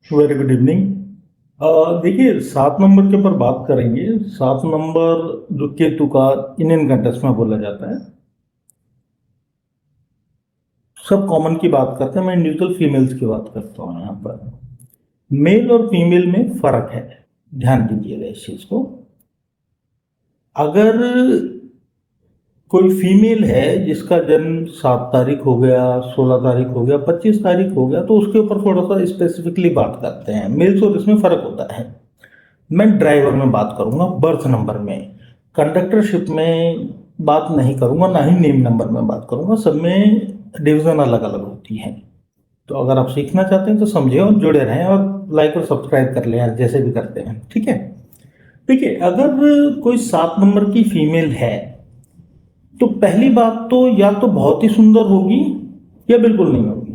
Very good evening. देखिए, 7 number के ऊपर बात करेंगे। 7 नंबर जो केतु का इंडियन कंटेस्ट में बोला जाता है। सब कॉमन की बात करते हैं, मैं इंडिविजुअल फीमेल्स की बात करता हूँ यहाँ पर। मेल और फीमेल में फर्क है, ध्यान दीजिएगा इस चीज को। अगर कोई फीमेल है जिसका जन्म 7 तारीख हो गया, 16 तारीख हो गया, 25 तारीख हो गया, तो उसके ऊपर थोड़ा सा स्पेसिफिकली बात करते हैं। मेल्स और इसमें फर्क होता है। मैं ड्राइवर में बात करूंगा, बर्थ नंबर में। कंडक्टरशिप में बात नहीं करूंगा, ना ही नेम नंबर में बात करूंगा। सब में डिवीजन अलग अलग होती है। तो अगर आप सीखना चाहते हैं तो समझे और जुड़े रहें, और लाइक और सब्सक्राइब कर लें यार, जैसे भी करते हैं। ठीक है। देखिए, अगर कोई 7 नंबर की फीमेल है तो पहली बात तो या तो बहुत ही सुंदर होगी या बिल्कुल नहीं होगी।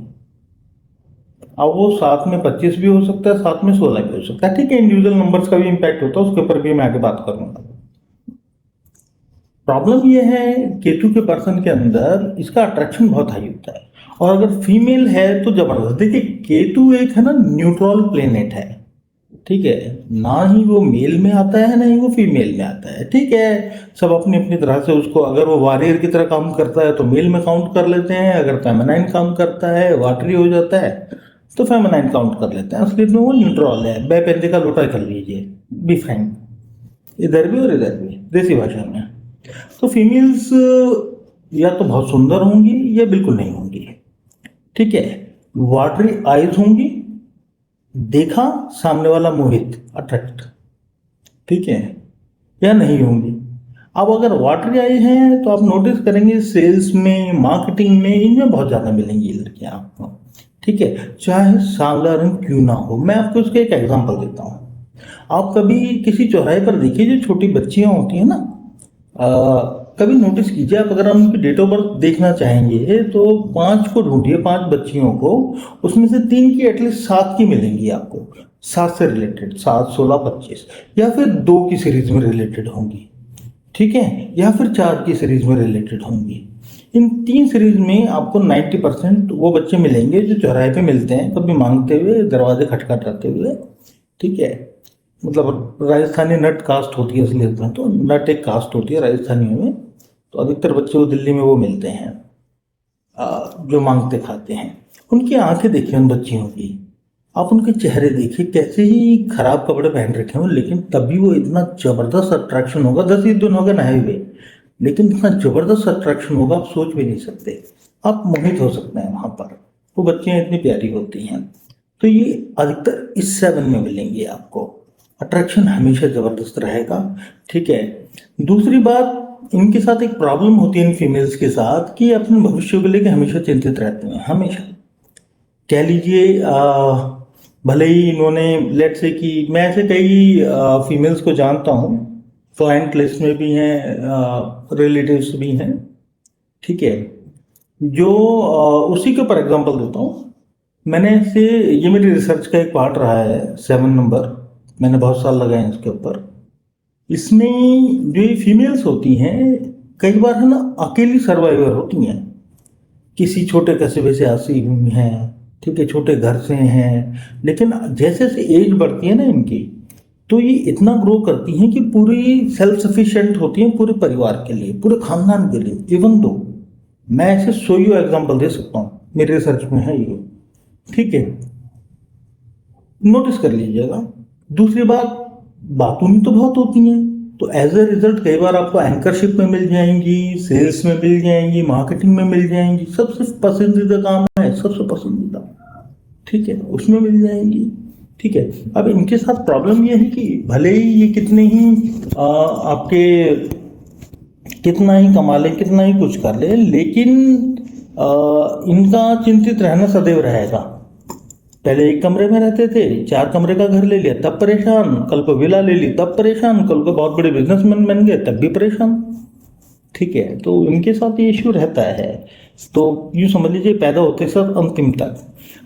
अब वो साथ में 25 भी हो सकता है, साथ में 16 भी हो सकता है। ठीक है, इंडिविजुअल नंबर्स का भी इम्पैक्ट होता है, उसके ऊपर भी मैं आगे बात करूंगा। प्रॉब्लम ये है, केतु के पर्सन के अंदर इसका अट्रैक्शन बहुत हाई होता है। और अगर फीमेल है तो जबरदस्त। देखिए, केतु एक है ना, न्यूट्रल प्लेनेट है। ठीक है। ना ही वो मेल में आता है, ना ही वो फीमेल में आता है। ठीक है। सब अपनी अपनी तरह से उसको, अगर वो वॉरियर की तरह काम करता है तो मेल में काउंट कर लेते हैं, अगर फेमिनाइन काम करता है, वाटरी हो जाता है, तो फेमिनाइन काउंट कर लेते हैं। असलियत में वो न्यूट्रल है। बेपेंजे का लोटा कर लीजिए, बी फ्रैंक। इधर भी और इधर भी, देसी भाषा में। तो फीमेल्स या तो बहुत सुंदर होंगी या बिल्कुल नहीं होंगी। ठीक है। वाटरी आइज होंगी, देखा सामने वाला मोहित, अट्रैक्ट। ठीक है। या नहीं होंगी। अब अगर वाटरी आई हैं तो आप नोटिस करेंगे सेल्स में, मार्केटिंग में, इनमें बहुत ज़्यादा मिलेंगी ये लड़कियाँ आपको। ठीक है। चाहे सांवला रंग क्यों ना हो। मैं आपको इसका एक एग्जांपल देता हूँ। आप कभी किसी चौराहे पर देखिए, जो छोटी बच्चियां होती हैं ना, कभी नोटिस कीजिए आप। अगर हम उनकी डेट ऑफ बर्थ देखना चाहेंगे तो 5 को ढूंढिए, 5 बच्चियों को। उसमें से 3 की एटलीस्ट 7 की मिलेंगी आपको। 7 से रिलेटेड, 7, 16, 25। या फिर 2 की सीरीज में रिलेटेड होंगी। ठीक है। या फिर 4 की सीरीज में रिलेटेड होंगी। इन 3 सीरीज में आपको 90% वो बच्चे मिलेंगे जो चौराहे पे मिलते हैं, कभी मांगते हुए, दरवाजे खटखटाते हुए। ठीक है। मतलब राजस्थानी नट कास्ट होती है असलियत में, तो नट एक कास्ट होती है राजस्थानियों में। तो अधिकतर बच्चे वो दिल्ली में वो मिलते हैं, जो मांगते खाते हैं। उनकी आंखें देखिए उन बच्चियों की। आप उनके चेहरे देखिए, कैसे ही खराब कपड़े पहन रखे हो, लेकिन तभी वो इतना जबरदस्त अट्रैक्शन होगा। 10 ही दिन हो गए नहाए हुए, लेकिन इतना जबरदस्त अट्रैक्शन होगा, आप सोच भी नहीं सकते। आप मोहित हो सकते हैं वहां पर। वो बच्चियां इतनी प्यारी होती हैं। तो ये अधिकतर इस 7 में मिलेंगी आपको। अट्रैक्शन हमेशा जबरदस्त रहेगा। ठीक है। दूसरी बात, इनके साथ एक प्रॉब्लम होती है इन फीमेल्स के साथ, कि अपने भविष्य को लेकर हमेशा चिंतित रहते हैं, हमेशा। कह लीजिए, भले ही इन्होंने, लेट से कि मैं ऐसे कई फीमेल्स को जानता हूँ, क्लाइंट लिस्ट में भी हैं, रिलेटिव्स भी हैं। ठीक है। जो उसी के ऊपर एग्जांपल देता हूँ। मैंने इसे, ये मेरी रिसर्च का एक पार्ट रहा है, 7 नंबर। मैंने बहुत साल लगाए इसके ऊपर। इसमें जो ये फीमेल्स होती हैं, कई बार है ना, अकेली सर्वाइवर होती हैं। किसी छोटे कस्बे से आसी हुई हैं। ठीक है, छोटे घर से हैं। लेकिन जैसे जैसे एज बढ़ती है ना इनकी, तो ये इतना ग्रो करती हैं कि पूरी सेल्फ सफिशिएंट होती हैं, पूरे परिवार के लिए, पूरे खानदान के लिए। इवन दो मैं ऐसे सोईयो एग्जांपल दे सकता हूँ, मेरे रिसर्च में है ये। ठीक है। नोटिस कर लीजिएगा। दूसरी बात, बातों में तो बहुत होती हैं। तो एज ए रिजल्ट कई बार आपको एंकरशिप में मिल जाएंगी, सेल्स में मिल जाएंगी, मार्केटिंग में मिल जाएंगी। सबसे पसंदीदा काम है, सबसे पसंदीदा। ठीक है, उसमें मिल जाएंगी। ठीक है। अब इनके साथ प्रॉब्लम ये है कि भले ही ये कितने ही आपके, कितना ही कमा ले, कितना ही कुछ कर ले, लेकिन इनका चिंतित रहना सदैव रहेगा। पहले एक कमरे में रहते थे, 4 कमरे का घर ले लिया तब परेशान, कल को विला ले ली तब परेशान, कल को बहुत बड़े बिजनेसमैन बन गए तब भी परेशान। ठीक है। तो इनके साथ ये इश्यू रहता है। तो यूँ समझ लीजिए, पैदा होते साथ अंतिम तक।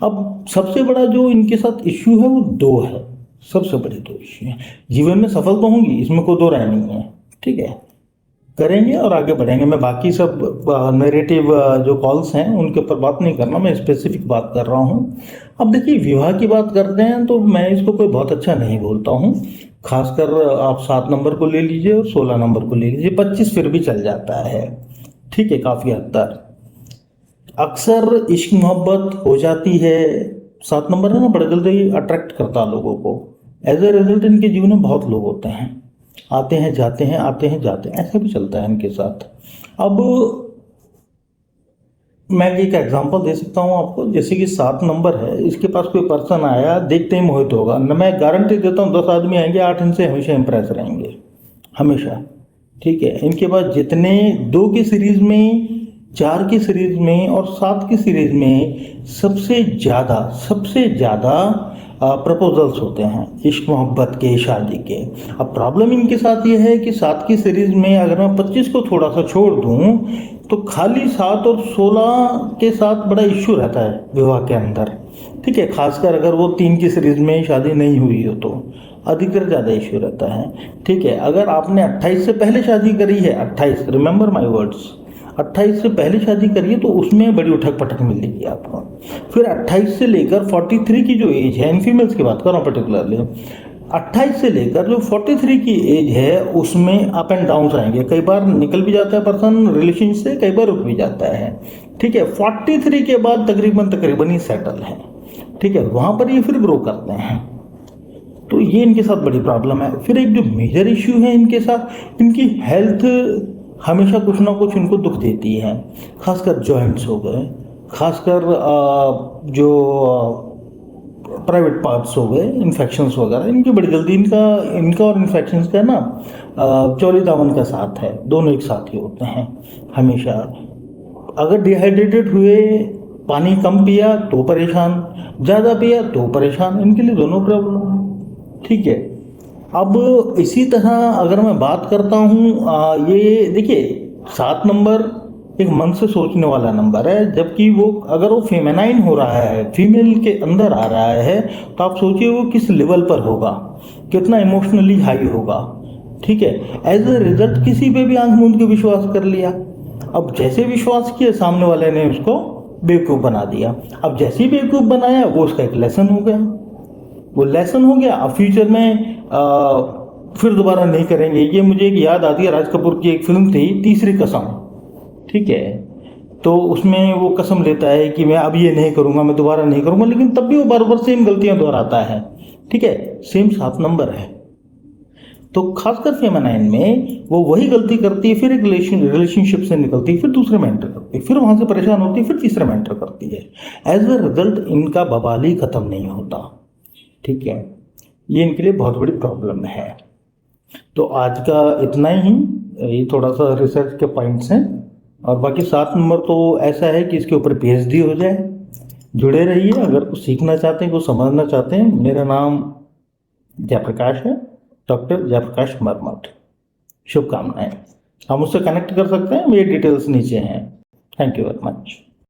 अब सबसे बड़ा जो इनके साथ इश्यू है वो 2 है। सबसे बड़े 2 इश्यू हैं। जीवन में सफल तो होंगी, इसमें कोई दो राय नहीं है। ठीक है। करेंगे और आगे बढ़ेंगे। मैं बाकी सब नैरेटिव जो कॉल्स हैं उनके ऊपर बात नहीं करना, मैं स्पेसिफिक बात कर रहा हूँ। अब देखिए, विवाह की बात करते हैं तो मैं इसको कोई बहुत अच्छा नहीं बोलता हूँ। खासकर आप 7 नंबर को ले लीजिए और 16 नंबर को ले लीजिए, 25 फिर भी चल जाता है, ठीक है, काफ़ी हद तक। अक्सर इश्क मोहब्बत हो जाती है, 7 नंबर है ना, बड़ा जल्दी अट्रैक्ट करता है लोगों को। एज ए रिजल्ट इनके जीवन में बहुत लोग होते हैं, आते हैं जाते हैं, आते हैं जाते हैं, ऐसा भी चलता है इनके साथ। अब मैं एक एग्जांपल दे सकता हूँ आपको, जैसे कि 7 नंबर है, इसके पास कोई पर्सन आया, देखते ही मोहित होगा न, मैं गारंटी देता हूँ 10 आदमी आएंगे, 8 इनसे हमेशा इंप्रेस रहेंगे, हमेशा। ठीक है, इनके पास जितने 2 की सीरीज में, 4 की सीरीज में और 7 की सीरीज में सबसे ज़्यादा प्रपोजल्स होते हैं इश्क मोहब्बत के, शादी के। अब प्रॉब्लम इनके साथ ये है कि 7 की सीरीज में अगर मैं 25 को थोड़ा सा छोड़ दूं तो खाली 7 और 16 के साथ बड़ा इश्यू रहता है विवाह के अंदर। ठीक है, खासकर अगर वो 3 की सीरीज में शादी नहीं हुई हो तो अधिकतर ज़्यादा इश्यू रहता है। ठीक है, अगर आपने 28 से पहले शादी करी है, 28, रिमेंबर माय वर्ड्स, 28 से पहले शादी करिए तो उसमें बड़ी उठक पटक मिलेगी आपको। फिर 28 से लेकर 43 की जो एज है, इन फीमेल्स की बात कर रहा हूँ पर्टिकुलरली, 28 से लेकर जो 43 की एज है उसमें अप एंड डाउन आएंगे। कई बार निकल भी जाता है पर्सन रिलेशन से, कई बार रुक भी जाता है। ठीक है, 43 के बाद तकरीबन ही सेटल है। ठीक है, वहां पर ये फिर ग्रो करते हैं। तो ये इनके साथ बड़ी प्रॉब्लम है। फिर एक जो मेजर इश्यू है इनके साथ, इनकी हेल्थ हमेशा कुछ ना कुछ इनको दुख देती है, खासकर जॉइंट्स हो गए, खासकर जो प्राइवेट पार्ट्स हो गए, इन्फेक्शंस वगैरह, इनकी बड़ी जल्दी इनका और इन्फेक्शंस का ना चौली दामन का साथ है, दोनों एक साथ ही होते हैं हमेशा। अगर डिहाइड्रेटेड हुए, पानी कम पिया तो परेशान, ज़्यादा पिया तो परेशान, इनके लिए दोनों प्रॉब्लम है। ठीक है, अब इसी तरह अगर मैं बात करता हूँ, ये देखिए 7 नंबर एक मन से सोचने वाला नंबर है, जबकि वो अगर वो फेमेनाइन हो रहा है, फीमेल के अंदर आ रहा है, तो आप सोचिए वो किस लेवल पर होगा, कितना इमोशनली हाई होगा। ठीक है, एज ए रिजल्ट किसी पे भी आंख मूंद के विश्वास कर लिया। अब जैसे विश्वास किया, सामने वाले ने उसको बेवकूफ़ बना दिया। अब जैसे ही बेवकूफ़ बनाया, वो उसका एक लेसन हो गया, वो लेसन हो गया। अब फ्यूचर में फिर दोबारा नहीं करेंगे। ये मुझे एक याद आती है, राज कपूर की एक फिल्म थी तीसरी कसम। ठीक है, तो उसमें वो कसम लेता है कि मैं अब ये नहीं करूँगा, मैं दोबारा नहीं करूँगा, लेकिन तब भी वो बार बार सेम गलतियां दोहराता है। ठीक है, सेम 7 नंबर है, तो खासकर फेमेनाइन में वो वही गलती करती है, फिर एक रिलेशनशिप से निकलती है, फिर दूसरे में एंटर करती है, फिर वहां से परेशान होती है, फिर तीसरे में एंटर करती है। एज ए रिजल्ट इनका बवाल ही खत्म नहीं होता। ठीक है, ये इनके लिए बहुत बड़ी प्रॉब्लम है। तो आज का इतना ही, ये थोड़ा सा रिसर्च के पॉइंट्स हैं, और बाकी 7 नंबर तो ऐसा है कि इसके ऊपर पीएचडी हो जाए। जुड़े रहिए, अगर कुछ सीखना चाहते हैं, कुछ समझना चाहते हैं। मेरा नाम जयप्रकाश है, डॉक्टर जयप्रकाश मरमठ। शुभकामनाएं। हम उससे कनेक्ट कर सकते हैं, मेरी डिटेल्स नीचे हैं। Thank you very much.